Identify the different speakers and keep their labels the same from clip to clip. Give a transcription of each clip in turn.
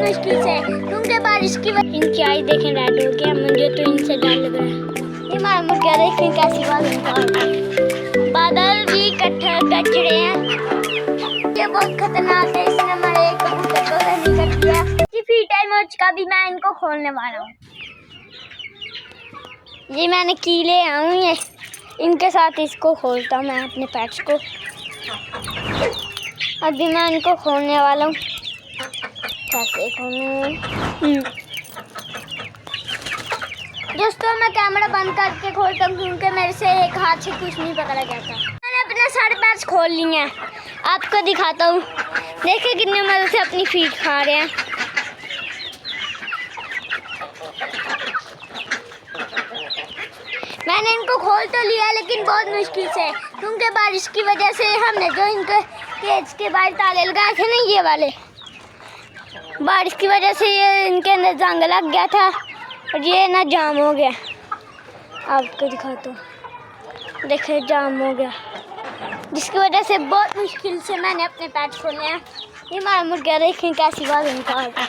Speaker 1: मुश्किल से क्योंकि बारिश की वजह इनकी आई देखें रेड हो गया। मुझे तो इनसे डर लग रहा है। ये हमारा मुर्गा देखें कैसी बादल भी इकट्ठे गरज रहे हैं। ये बहुत खतरनाक है। इसने हमारे एक कबूतर को नहीं कर दिया। फ्री टाइम हो चुका भी मैं इनको खोलने वाला हूँ। ये मैंने की ले आऊँ ये इनके साथ इसको खोलता हूँ मैं अपने पैट्स को। अभी मैं इनको खोलने वाला हूँ। कैसे खोलूँ दोस्तों? मैं कैमरा बंद करके खोलता हूँ क्योंकि मेरे से एक हाथ से कुछ नहीं पकड़ा जाता। मैंने अपने सारे पैट्स खोल लिए हैं। आपको दिखाता हूँ। देखिए कितने मजे से अपनी फीड खा रहे हैं। मैंने इनको खोल तो लिया लेकिन बहुत मुश्किल से क्योंकि बारिश की वजह से हमने जो इनके केज के बाहर ताले लगाए थे ना ये वाले, बारिश की वजह से ये इनके अंदर जंग लग गया था और ये ना जाम हो गया। आपको दिखाता हूँ। देखिए जाम हो गया जिसकी वजह से बहुत मुश्किल से मैंने अपने पैट खोले हैं। ये हमारा मुर्गा देखें कैसी बात निकाल रहा है।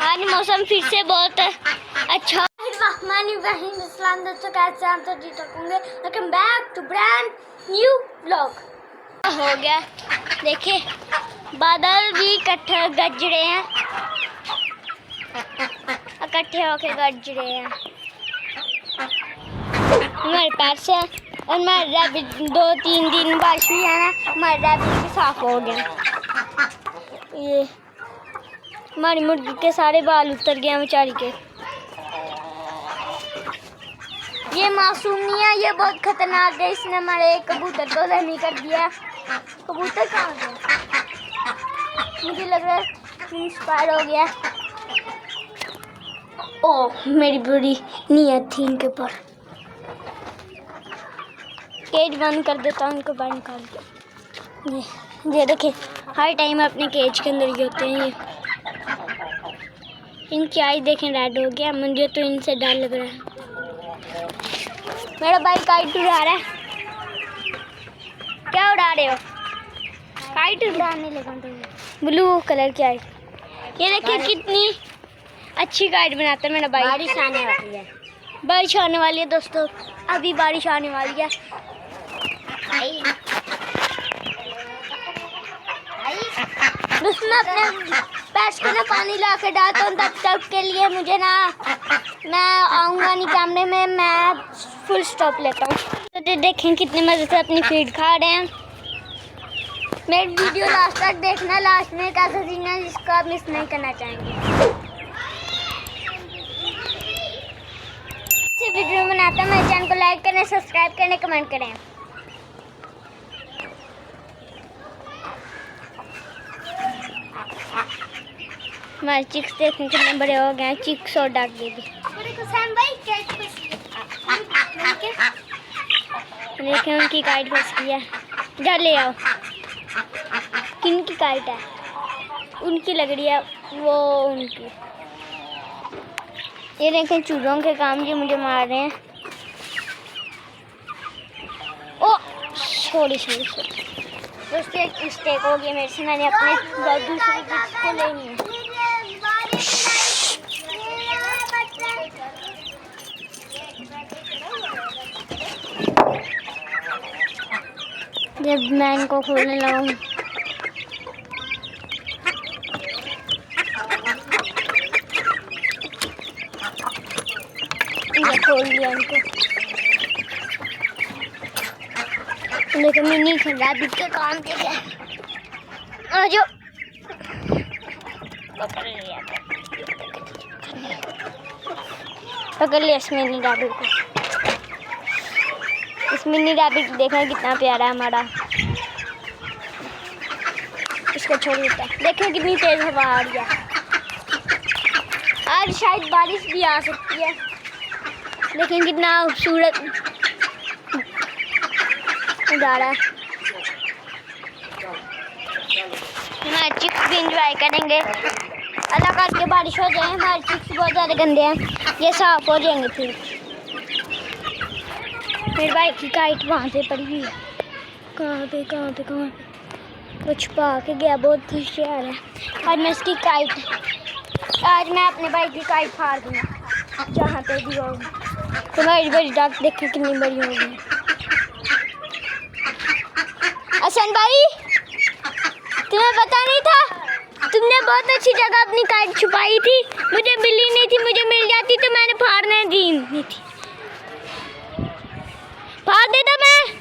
Speaker 1: आज मौसम फिर से बहुत अच्छा। दोस्तों कैसे आप तो जी सकूँगे। Welcome back to brand new vlog. हो गया देखिए बादल भी इकट्ठे गरज रहे हैं। इकट्ठे होके गरज रहे हैं। हमारे पैट्स है और हमारे रैबिट 2-3 दिन बारिश हुई है ना, हमारे रैबिट भी साफ हो गया। ये हमारी मुर्गी के सारे बाल उतर गए बेचारी के। ये मासूम नहीं है, ये बहुत खतरनाक है। इसने हमारे एक कबूतर को जख्मी कर दिया। कबूतर कहाँ गया? मुझे लग रहा है इंस्पायर हो गया। ओह मेरी बुरी नीयत थी इनके ऊपर। केज बंद कर देता हूँ उनको बाहर निकाल के। ये देखिए हर टाइम अपने केज के अंदर ही होते हैं ये। इनकी आई देखें रेड हो गया। मुझे तो इनसे डर लग रहा है। मेरा भाई काइट उड़ा रहा है। क्या उड़ा रहे हो? काइट उड़ाने लगा ब्लू कलर की आई। ये देखिए कितनी अच्छी काइट बनाता है मेरा भाई। बारिश आने वाली है। बारिश आने वाली है दोस्तों। अभी बारिश आने वाली है। दोस्तों मैं अपने पैट्स को ना पानी ला के डालता हूँ तब तक के लिए मुझे ना मैं आऊँगा नहीं कैमरे में। मैं फुल स्टॉप लेता हूँ। तो देखें कितने मज़े से अपनी फीड खा रहे हैं। मेरी वीडियो लास्ट तक देखना। लास्ट में एक ऐसा सीन है जिसको आप मिस नहीं करना चाहेंगे। अच्छी वीडियो बनाता हूँ। मेरे चैनल को लाइक करें, सब्सक्राइब करें, कमेंट करें। हमारे चिक्स देखने कितने बड़े हो गए हैं। चिक्स और डाक बेबी। देखिए उनकी काइट फंस गई है। जा ले आओ। किन की काइट है? उनकी लग रही है वो उनकी। ये देखें चूहों के काम जो मुझे मार रहे हैं। ओ सॉरी दोस्तों एक मिस्टेक हो गई मेरे से। मैंने अपने दूसरी चिक्स को लेनी है। जब मैं इनको खोलने लगा खोल दिया इनको। लेकिन मैं नहीं खेल रहा के काम के लिए। जो पकड़ लिया इस मिनी रैबिट को। इस मिनी रैबिट देखना कितना प्यारा है हमारा। इसको छोड़ देता है। देखो कितनी तेज हवा आ रही है। आज शायद बारिश भी आ सकती है। लेकिन कितना खूबसूरत नज़ारा है। हमारे चिक्स भी इंजॉय करेंगे। अल्लाह करके बारिश हो जाए। हमारे चिक्स बहुत ज़्यादा गंदे हैं, ये साफ हो जाएंगे फिर। मेरे भाई की काइट वहाँ पे पड़ी हुई है। कहाँ पे वो छुपा के गया, बहुत होशियार है। और मैं इसकी काइट, आज मैं अपने भाई की काइट फाड़ दूँगा जहाँ पे भी होगी। तुम्हारी बड़ी डाक देखो कितनी बड़ी होगी। हसन भाई, तुम्हें पता नहीं था? तुमने बहुत अच्छी जगह अपनी काइट छुपाई थी। मुझे मिली नहीं थी, मुझे मिल जाती तो मैंने फाड़ने दी नहीं थी। फाड़ देता मैं।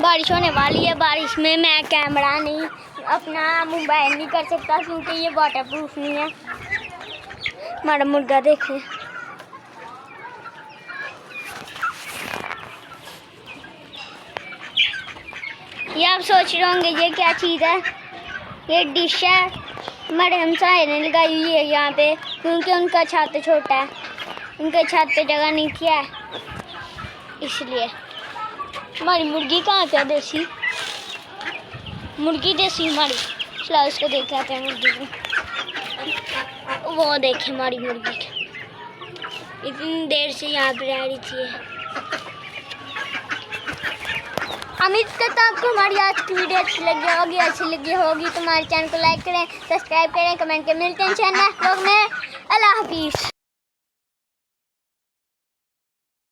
Speaker 1: बारिश होने वाली है, बारिश में मैं कैमरा नहीं, अपना मोबाइल नहीं कर सकता क्योंकि ये वाटर प्रूफ नहीं है। हमारा मुर्गा देखें, ये आप सोच रहे होंगे ये क्या चीज़ है। ये डिश है, हमारे हमसाये ने लगाई हुई है यहाँ पे क्योंकि उनका छत छोटा है, उनके छत पे जगह नहीं किया है इसलिए। हमारी मुर्गी कहाँ पे है? देसी मुर्गी, देसी हमारी। चला उसको देख आते हैं मुर्गी को। वो देखे हमारी मुर्गी, इतनी देर से यहाँ पे रह रही थी। उम्मीद करता हूँ आपको हमारी आज की वीडियो अच्छी लगी होगी तो हमारे चैनल को लाइक करें, सब्सक्राइब करें, कमेंट करें। मिलते हैं चैनल ब्लॉग में। अल्लाह हाफिज़।